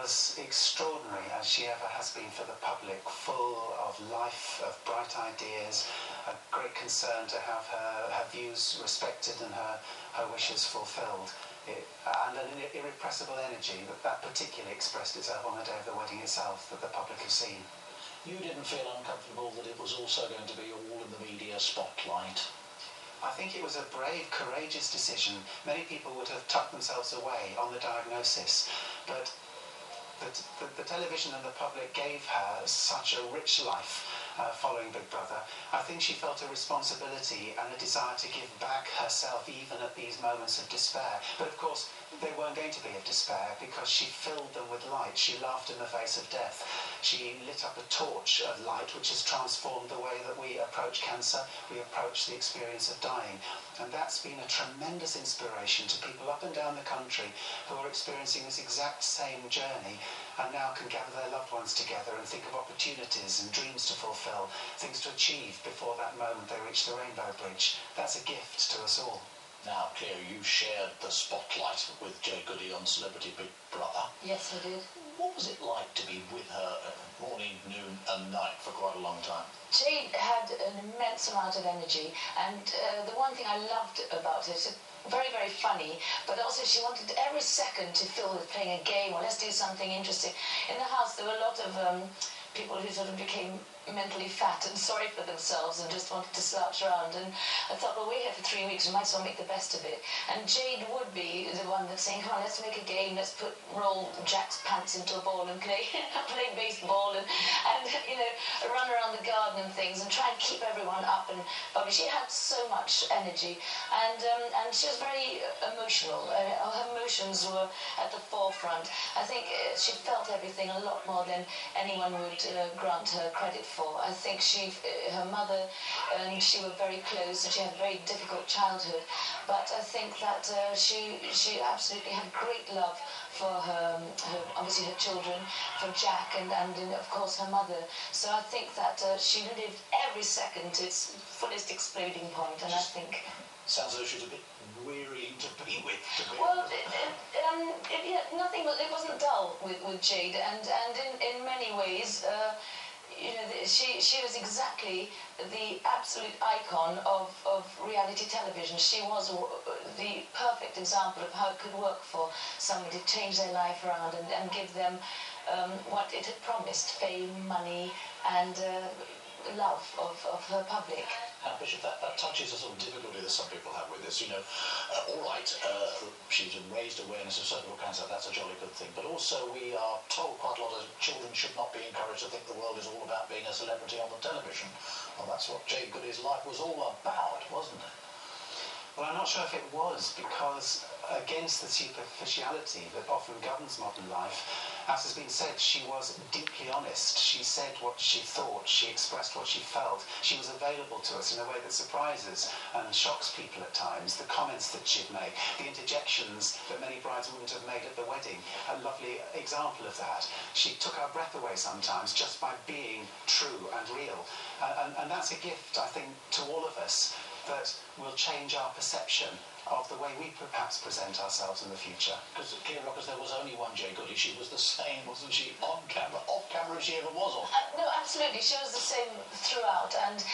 was extraordinary, as she ever has been for the public, full of life, of bright ideas, a great concern to have her views respected and her wishes fulfilled. And an irrepressible energy that particularly expressed itself on the day of the wedding itself, that the public have seen. You didn't feel uncomfortable that it was also going to be all in the media spotlight? I think it was a brave, courageous decision. Many people would have tucked themselves away on the diagnosis, but the television and the public gave her such a rich life following Big Brother. I think she felt a responsibility and a desire to give back herself even at these moments of despair. But of course, they weren't going to be of despair because she filled them with light. She laughed in the face of death. She lit up a torch of light which has transformed the way that we approach cancer, we approach the experience of dying. And that's been a tremendous inspiration to people up and down the country who are experiencing this exact same journey and now can gather their loved ones together and think of opportunities and dreams to fulfil, things to achieve before that moment they reach the rainbow bridge. That's a gift to us all. Now, Claire, you shared the spotlight with Jade Goody on Celebrity Big Brother. Yes, I did. What was it like to be with her morning, noon and night for quite a long time? Jade had an immense amount of energy, and the one thing I loved about it, very, very funny, but also she wanted every second to fill with playing a game or let's do something interesting. In the house there were a lot of people who sort of became mentally fat and sorry for themselves and just wanted to slouch around, and I thought, well, we're here for 3 weeks, we might as well make the best of it. And Jade would be the one that's saying, come on, let's make a game, let's roll Jack's pants into a ball and play baseball and you know, run around the garden and things and try and keep everyone up and bubbly. She had so much energy, and she was very emotional. Her emotions were at the forefront. I think she felt everything a lot more than anyone would grant her credit for. I think her mother and she were very close, and she had a very difficult childhood. But I think that she absolutely had great love for obviously her children, for Jack, and of course her mother. So I think that she lived every second to its fullest exploding point, and I think. Sounds as though she was a bit wearying to be with. Well, it wasn't dull with Jade, and in many ways. You know, she was exactly the absolute icon of reality television. She was the perfect example of how it could work for somebody to change their life around and give them what it had promised: fame, money, and love of her public. Bishop, that touches a sort of difficulty that some people have with this. You know, all right, she's raised awareness of cervical cancer, that's a jolly good thing, but also we are told quite a lot of children should not be encouraged to think the world is all about being a celebrity on the television. Well, that's what Jade Goody's life was all about, wasn't it? Well, I'm not sure if it was, because against the superficiality that often governs modern life, as has been said, she was deeply honest. She said what she thought, she expressed what she felt. She was available to us in a way that surprises and shocks people at times. The comments that she'd make, the interjections that many brides wouldn't have made at the wedding, a lovely example of that. She took our breath away sometimes just by being true and real. And that's a gift, I think, to all of us, that will change our perception of the way we perhaps present ourselves in the future. Because Claire Rockers, there was only one Jade Goody. She was the same, wasn't she, on camera, off camera, as she ever was on? No, absolutely. She was the same throughout, and